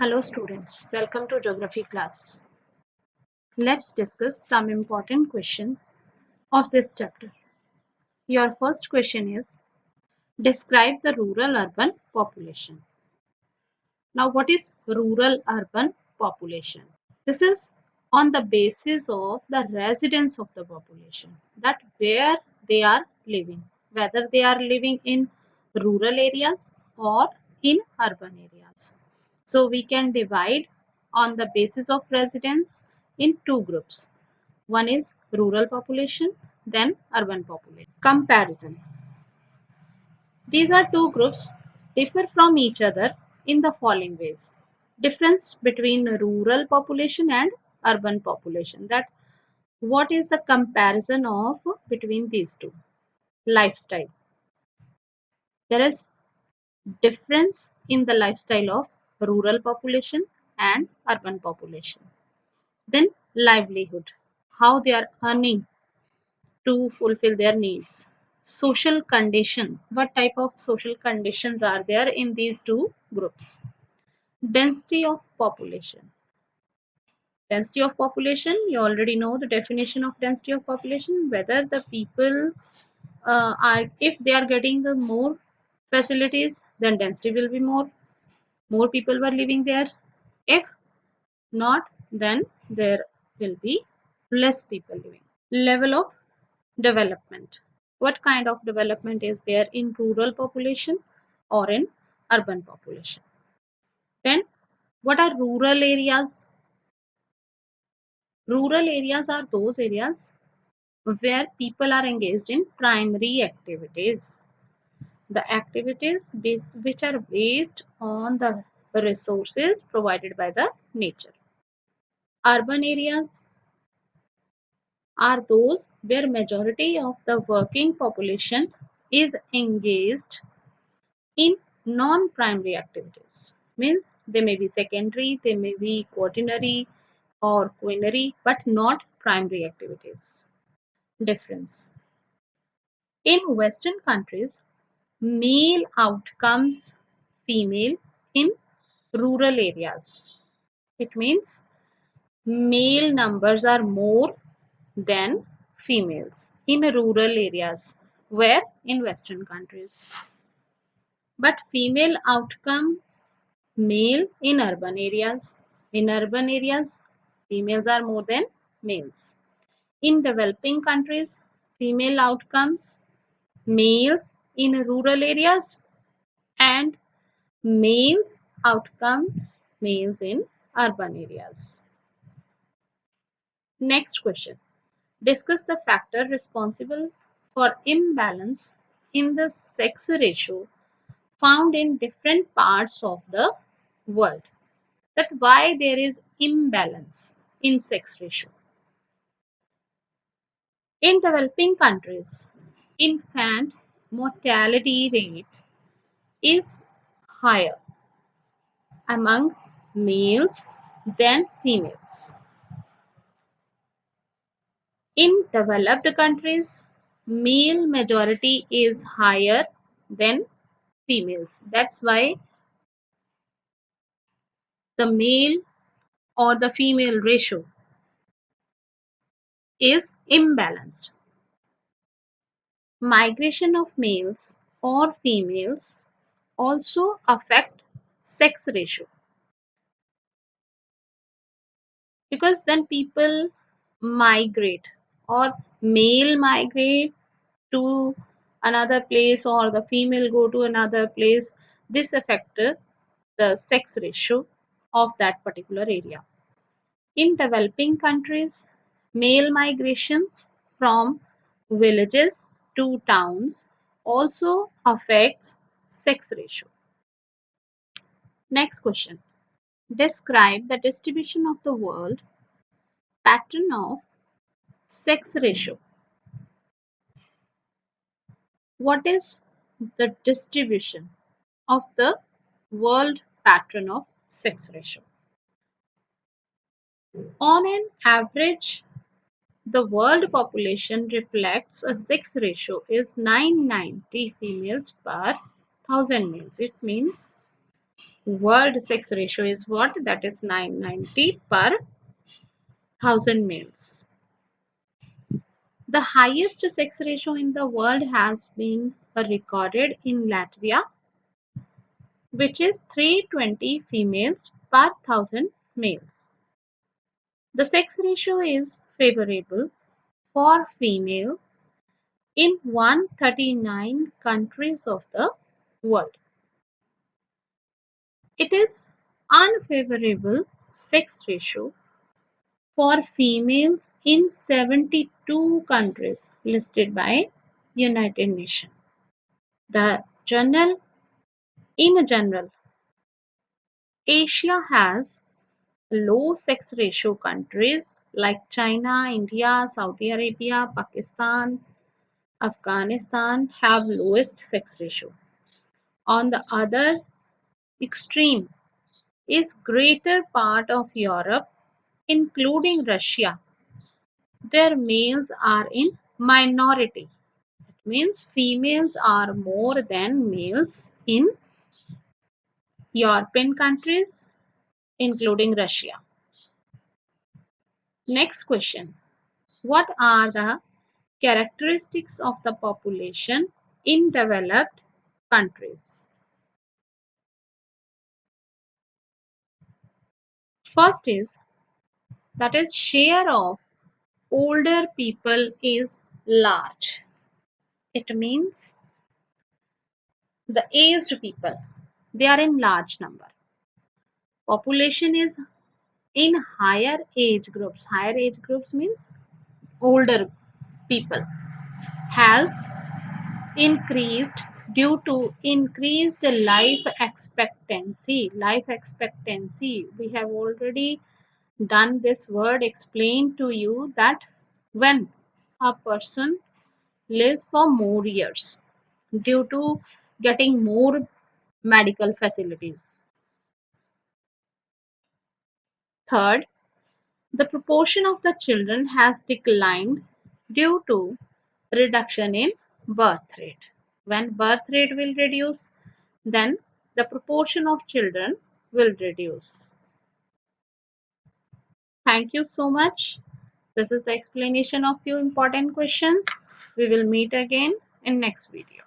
Hello students, welcome to geography class. Let's discuss some important questions of this chapter. Your first question is, describe the rural urban population. Now what is rural urban population? This is on the basis of the residence of the population, that where they are living, whether they are living in rural areas or in urban areas. So we can divide on the basis of residence in two groups. One is rural population, then urban population. Comparison. These are two groups differ from each other in the following ways. Difference between rural population and urban population. That what is the comparison of between these two? Lifestyle. There is difference in the lifestyle of rural population and urban population. Then livelihood, how they are earning to fulfill their needs. Social condition, what type of social conditions are there in these two groups. Density of population. Density of population, you already know the definition of density of population, whether the people are, if they are getting the more facilities, then density will be more people were living there. If not, then there will be less people living. Level of development. What kind of development is there in rural population or in urban population? Then what are rural areas? Rural areas are those areas where people are engaged in primary activities. The activities which are based on the resources provided by the nature. Urban areas are those where majority of the working population is engaged in non-primary activities. Means they may be secondary, they may be quaternary or quinary, but not primary activities. Difference. In Western countries, male outcomes female in rural areas. It means male numbers are more than females in rural areas, where in Western countries. But female outcomes male in urban areas. In urban areas, females are more than males. In developing countries, female outcomes males in rural areas and males outcomes males in urban areas. Next question. Discuss the factor responsible for imbalance in the sex ratio found in different parts of the world. That why there is imbalance in sex ratio. In developing countries, infant mortality rate is higher among males than females. In developed countries, male majority is higher than females. That's why the male or the female ratio is imbalanced. Migration of males or females also affect sex ratio, because when people migrate or male migrate to another place or the female go to another place, this affect the sex ratio of that particular area. In developing countries, male migrations from villages to towns also affects sex ratio. Next question. Describe the distribution of the world pattern of sex ratio. What is the distribution of the world pattern of sex ratio? On an average, the world population reflects a sex ratio is 990 females per 1000 males. It means World sex ratio is what? That is 990 per 1000 males. The highest sex ratio in the world has been recorded in Latvia, which is 320 females per 1000 males. The sex ratio is favorable for female in 139 countries of the world. It is unfavorable sex ratio for females in 72 countries listed by United Nations. The journal in general, Asia has low sex ratio countries like China, India, Saudi Arabia, Pakistan, Afghanistan have lowest sex ratio. On the other extreme is greater part of Europe, including Russia. Their males are in minority. It means females are more than males in European countries, including Russia. Next question. What are the characteristics of the population in developed countries? First is that is share of older people is large. It means the aged people, they are in large number. Population is in higher age groups. Higher age groups means older people has increased due to increased life expectancy. Life expectancy, we have already done this word, explained to you that when a person lives for more years due to getting more medical facilities. Third, the proportion of the children has declined due to reduction in birth rate. When birth rate will reduce, then the proportion of children will reduce. Thank you so much. This is the explanation of few important questions. We will meet again in next video.